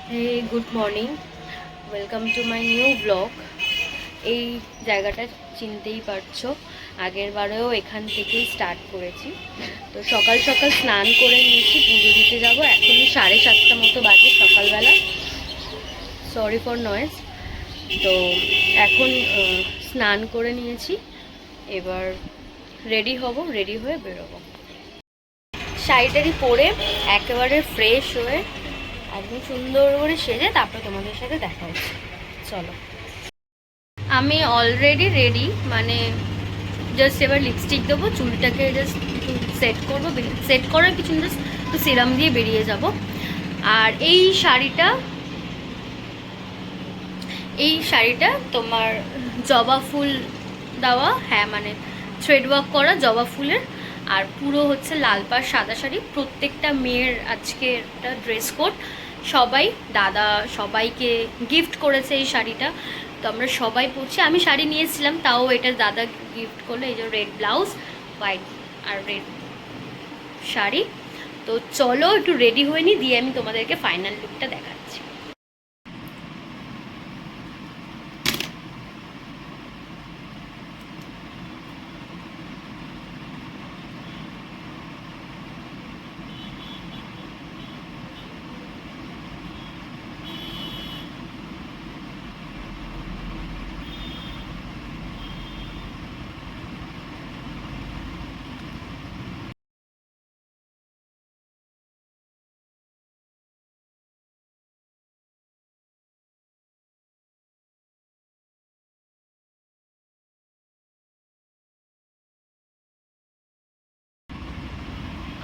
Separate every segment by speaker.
Speaker 1: Hey, good morning. Welcome to my new vlog. এই জায়গাটা চিনতেই পারছো, আগের বারেও এখান থেকেই স্টার্ট করেছি। তো সকাল সকাল স্নান করে নিয়েছি, পুজো দিতে যাবো। এখন 7:30 মতো বাজে সকালবেলা। Sorry for noise. তো এখন স্নান করে নিয়েছি, এবার রেডি হব, রেডি হয়ে বেরোবো। শাড়িটারি পরে একেবারে ফ্রেশ হয়ে একদম সুন্দর করে সেজে তারপরে তোমাদের সাথে দেখা হচ্ছে। চলো, আমি অলরেডি রেডি, মানে জাস্ট এবার লিপস্টিক দেবো, চুলটাকে জাস্ট একটু সেট করবো, সেট করার কিছু জাস্ট একটু সিরাম দিয়ে বেরিয়ে যাব। আর এই শাড়িটা তোমার জবা ফুল দেওয়া, হ্যাঁ মানে থ্রেড ওয়ার্ক করা জবা ফুলের, আর পুরো হচ্ছে লাল পাড় সাদা শাড়ি। প্রত্যেকটা মেয়ের আজকে একটা ড্রেস কোড, সবাই দাদা সবাইকে গিফট করেছে এই শাড়িটা, তো আমরা সবাই পরছি। আমি শাড়ি নিয়েছিলাম, তাও এটা দাদা গিফট করলো। এই যে রেড ব্লাউজ, হোয়াইট আর রেড শাড়ি। তো চলো একটু রেডি হয়ে নি, দিয়ে আমি তোমাদেরকে ফাইনাল লুকটা দেখাচ্ছি।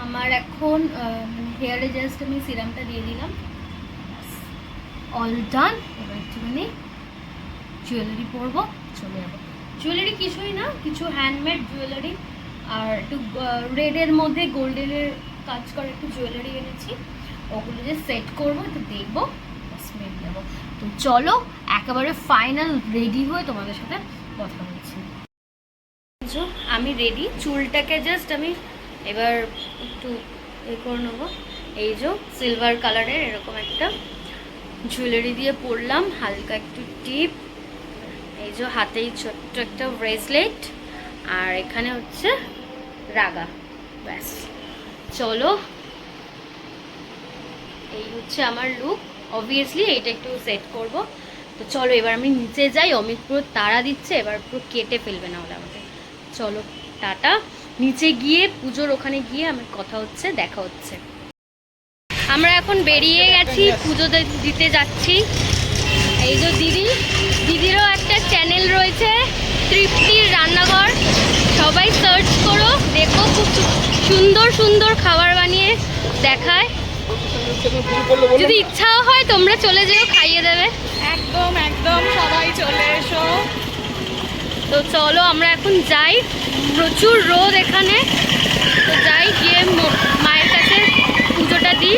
Speaker 1: আমার এখন হেয়ারে জাস্ট আমি সিরামটা দিয়ে দিলাম, অল ডান। এবার একটুখানি জুয়েলারি পরবো, চলে যাবো। জুয়েলারি কিছুই না, কিছু হ্যান্ডমেড জুয়েলারি, আর একটু রেডের মধ্যে গোল্ডেনের কাজ করা একটু জুয়েলারি এনেছি, ওগুলো যে সেট করবো, একটু দেখবো, স্মেল নেবো। তো চলো একেবারে ফাইনাল রেডি হয়ে তোমাদের সাথে কথা বলছি। আমি রেডি, চুলটাকে জাস্ট আমি এবার একটু করে নেবো। এই যে সিলভার কালারের এরকম একটা জুয়েলারি দিয়ে পরলাম, হালকা একটু টিপ, এই যে হাতেই ছোট্ট একটা ব্রেসলেট, আর এখানে হচ্ছে রাগা। ব্যাস, চলো এই হচ্ছে আমার লুক। অবভিয়াসলি এইটা একটু সেট করব। তো চলো এবার আমি নিচে যাই, অমিত পুরো তাড়া দিচ্ছে, এবার পুরো কেটে ফেলবে না হলে আমাকে। চলো টাটা, নিচে গিয়ে পুজোর ওখানে গিয়ে আমার কথা হচ্ছে, দেখা হচ্ছে। আমরা এখন বেরিয়ে গেছি, পুজো দিতে যাচ্ছি। এই যে দিদিরও একটা চ্যানেল রয়েছে, তৃপ্তির রান্নাঘর, সবাই সার্চ করো, দেখো খুব সুন্দর সুন্দর খাবার বানিয়ে দেখায়। যদি ইচ্ছাও হয় তোমরা চলে যেও, খাইয়ে দেবে।
Speaker 2: একদম একদম, সবাই চলে এসো।
Speaker 1: তো চলো আমরা এখন যাই, প্রচুর রোদ এখানে। তো যাই, গিয়ে মায়ের কাছে পুজোটা দিই।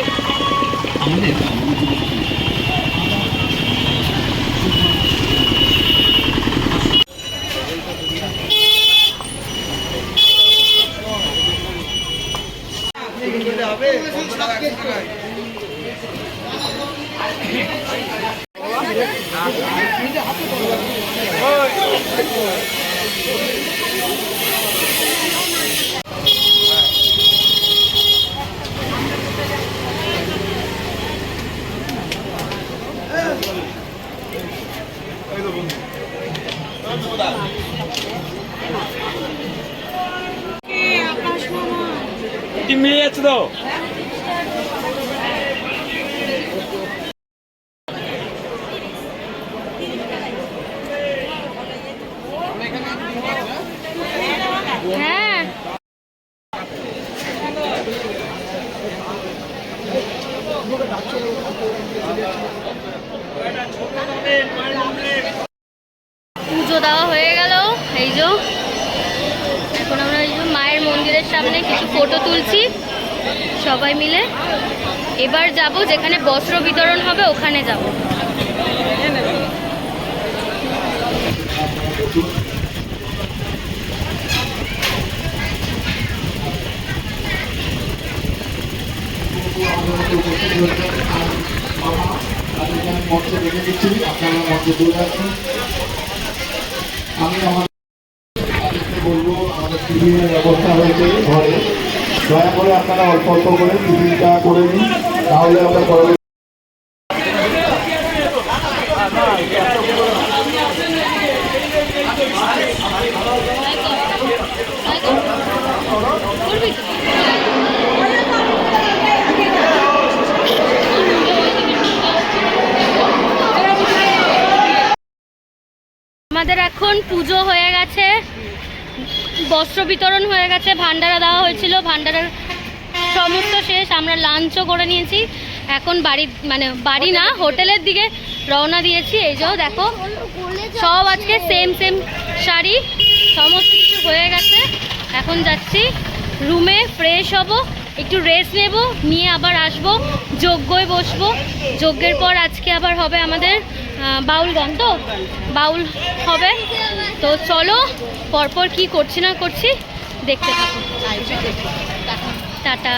Speaker 3: মিলে যাচ্ছে তো।
Speaker 1: হ্যাঁ, পুজো দেওয়া হয়ে গেল। এই যে এখন আমরা এই যে মায়ের মন্দিরের সামনে কিছু ফটো তুলছি সবাই মিলে। এবার যাব যেখানে বস্ত্র বিতরণ হবে, ওখানে যাব।
Speaker 3: মঞ্চে রেখে দিচ্ছি, আপনারা মঞ্চে চলে আসুন। আমি আমাদেরকে বলবো, আমাদের টিফিনের ব্যবস্থা হয়েছে ঘরে, দয়া করে আপনারা অল্প অল্প করে টিফিনটা করে নিন, তাহলে আমরা পরবর্তী
Speaker 1: আমাদের এখন পুজো হয়ে গেছে, বস্ত্র বিতরণ হয়ে গেছে, ভান্ডারা দেওয়া হয়েছিল, ভান্ডারার সমস্ত শেষ। আমরা লাঞ্চও করে নিয়েছি, এখন বাড়ি না হোটেলের দিকে রওনা দিয়েছি। এই যে দেখো সব আজকে সেম শাড়ি, সমস্ত কিছু হয়ে গেছে। এখন যাচ্ছি রুমে, ফ্রেশ হব, একটু রেস্ট নেব, নিয়ে আবার আসবো, যজ্ঞয় বসবো। যজ্ঞের পর আজকে আবার হবে আমাদের বাউল গান, তো বাউল হবে। তো চলো পরপর কি করছি না করছি দেখতে থাকো। টাটা।